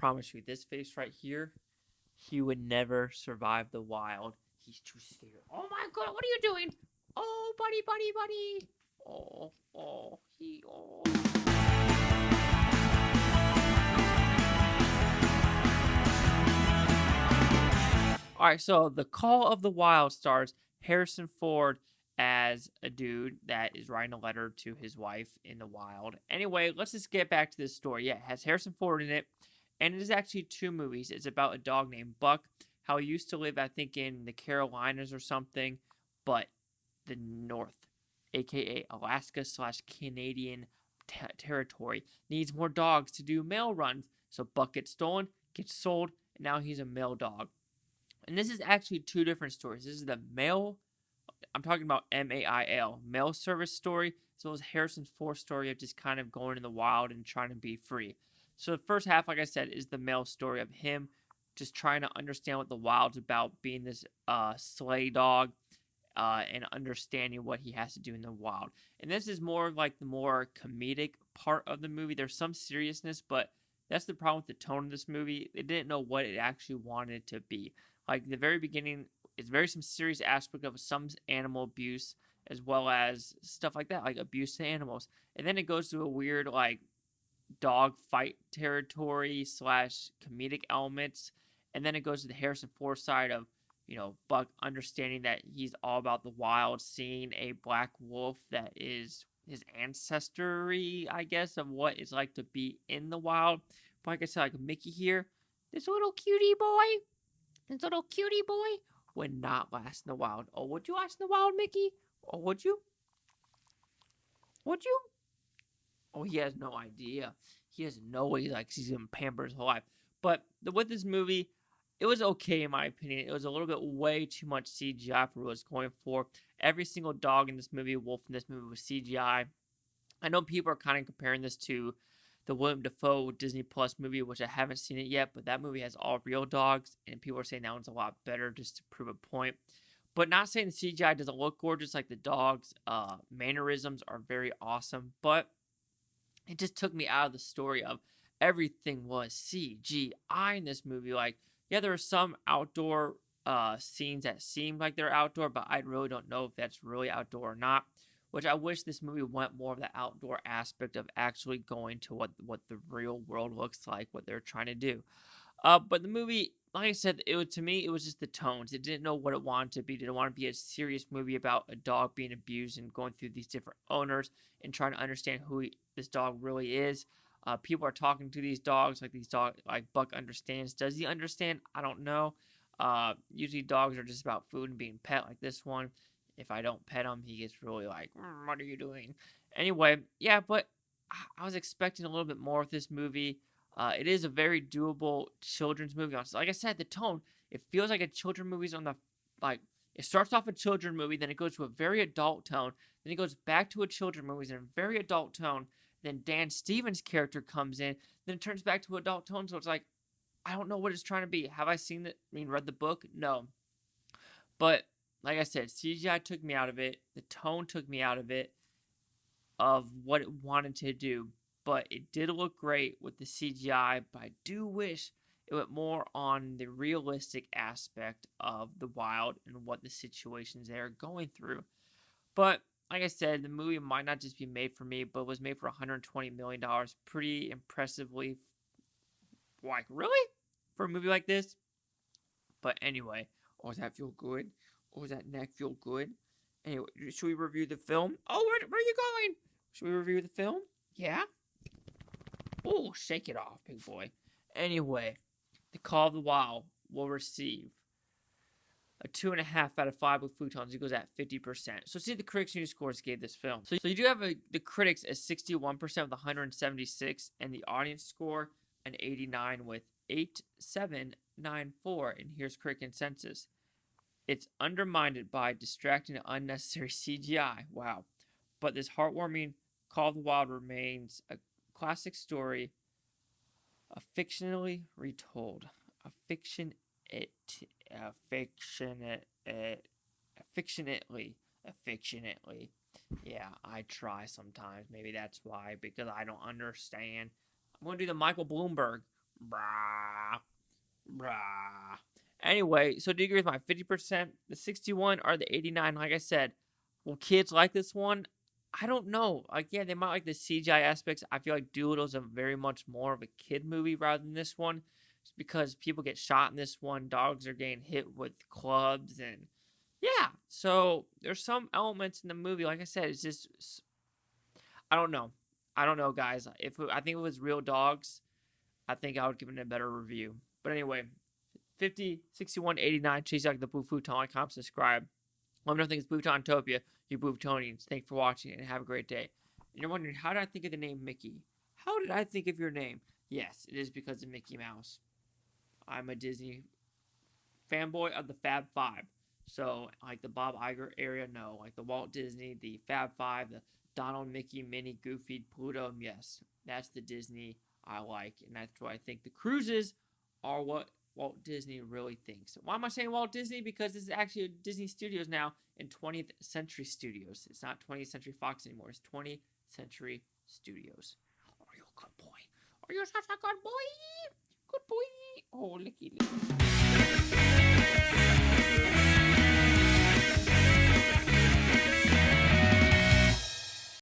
promise you, this face right here, he would never survive the wild. He's too scared. Oh my god, what are you doing? Oh, buddy, buddy, buddy. Oh. All right, so The Call of the Wild stars Harrison Ford as a dude that is writing a letter to his wife in the wild. Anyway, let's just get back to this story. Yeah, it has Harrison Ford in it, and it is actually two movies. It's about a dog named Buck, how he used to live, I think, in the Carolinas or something, but the North, aka Alaska slash Canadian territory, needs more dogs to do mail runs. So Buck gets stolen, gets sold, and now he's a mail dog. And this is actually two different stories. This is the mail, I'm talking about MAIL, mail service story, as well as Harrison Ford's story of just kind of going in the wild and trying to be free. So the first half, like I said, is the mail story of him just trying to understand what the wild's about, being this sleigh dog, and understanding what he has to do in the wild. And this is more like the more comedic part of the movie. There's some seriousness, but that's the problem with the tone of this movie. They didn't know what it actually wanted to be. Like the very beginning is very some serious aspect of some animal abuse as well as stuff like that, like abuse to animals. And then it goes to a weird like dog fight territory slash comedic elements. And then it goes to the Harrison Ford side of, Buck understanding that he's all about the wild, seeing a black wolf that is his ancestry, I guess, of what it's like to be in the wild. But like I said, like Mickey here, this little cutie boy, would not last in the wild. Oh, would you last in the wild, Mickey? Or would you? Would you? Oh, he has no idea. He has no way. He's gonna pamper his whole life. But with this movie, it was okay in my opinion. It was a little bit way too much CGI for what it was going for. Every single dog in this movie, wolf in this movie, was CGI. I know people are kind of comparing this to the William Dafoe Disney Plus movie, which I haven't seen it yet, but that movie has all real dogs, and people are saying that one's a lot better just to prove a point. But not saying the CGI doesn't look gorgeous, like the dogs' mannerisms are very awesome, but it just took me out of the story of everything was CGI in this movie. Like, yeah, there are some outdoor scenes that seem like they're outdoor, but I really don't know if that's really outdoor or not. Which I wish this movie went more of the outdoor aspect of actually going to what the real world looks like, what they're trying to do. But the movie, like I said, to me, it was just the tones. It didn't know what it wanted to be. It didn't want to be a serious movie about a dog being abused and going through these different owners and trying to understand who this dog really is. People are talking to these dogs like Buck understands. Does he understand? I don't know. Usually dogs are just about food and being pet, like this one. If I don't pet him, he gets really like, what are you doing? Anyway, yeah, but I was expecting a little bit more with this movie. It is a very doable children's movie. Like I said, the tone, it feels like a children's movie's on the, like, it starts off a children's movie, then it goes to a very adult tone, then it goes back to a children's movie in a very adult tone, then Dan Stevens' character comes in, then it turns back to adult tone, so it's like, I don't know what it's trying to be. Have I seen it? Read the book? No. But like I said, CGI took me out of it. The tone took me out of it, of what it wanted to do. But it did look great with the CGI. But I do wish it went more on the realistic aspect of the wild and what the situations they're going through. But like I said, the movie might not just be made for me, but was made for $120 million. Pretty impressively. Like, really? For a movie like this? But anyway, oh, does that feel good? Oh, does that neck feel good? Anyway, should we review the film? Oh, where are you going? Should we review the film? Yeah? Oh, shake it off, big boy. Anyway, The Call of the Wild will receive a 2.5 out of 5 with Futons. It goes at 50%. So see the critics' news scores gave this film. So you do have the critics at 61% with 176, and the audience score an 89 with 8794. And here's critic consensus. It's undermined by distracting and unnecessary CGI. Wow. But this heartwarming Call of the Wild remains a classic story, fictionally retold. Affectionately. Yeah, I try sometimes. Maybe that's why, because I don't understand. I'm going to do the Michael Bloomberg. Brah. Brah. Anyway, so do you agree with my 50%, the 61, or the 89? Like I said, will kids like this one? I don't know. Like, yeah, they might like the CGI aspects. I feel like Doolittle's a very much more of a kid movie rather than this one. Just because people get shot in this one, dogs are getting hit with clubs, and yeah. So there's some elements in the movie. Like I said, it's just I don't know. I don't know, guys. I think if it was real dogs, I think I would give it a better review. But anyway, 50, 61, 89. Chase like the Boo Futon. Like, comment, subscribe. Let me know if you think it's Bootontopia. You Bootonians. Thanks for watching and have a great day. And you're wondering, how did I think of the name Mickey? How did I think of your name? Yes, it is because of Mickey Mouse. I'm a Disney fanboy of the Fab Five. So, like the Bob Iger area, no. Like the Walt Disney, the Fab Five, the Donald, Mickey, Minnie, Goofy, Pluto, yes. That's the Disney I like. And that's why I think the cruises are what Walt Disney really thinks. Why am I saying Walt Disney? Because this is actually Disney Studios now in 20th Century Studios. It's not 20th Century Fox anymore. It's 20th Century Studios. Are you a good boy? Are you such a good boy? Good boy. Oh, licky licky.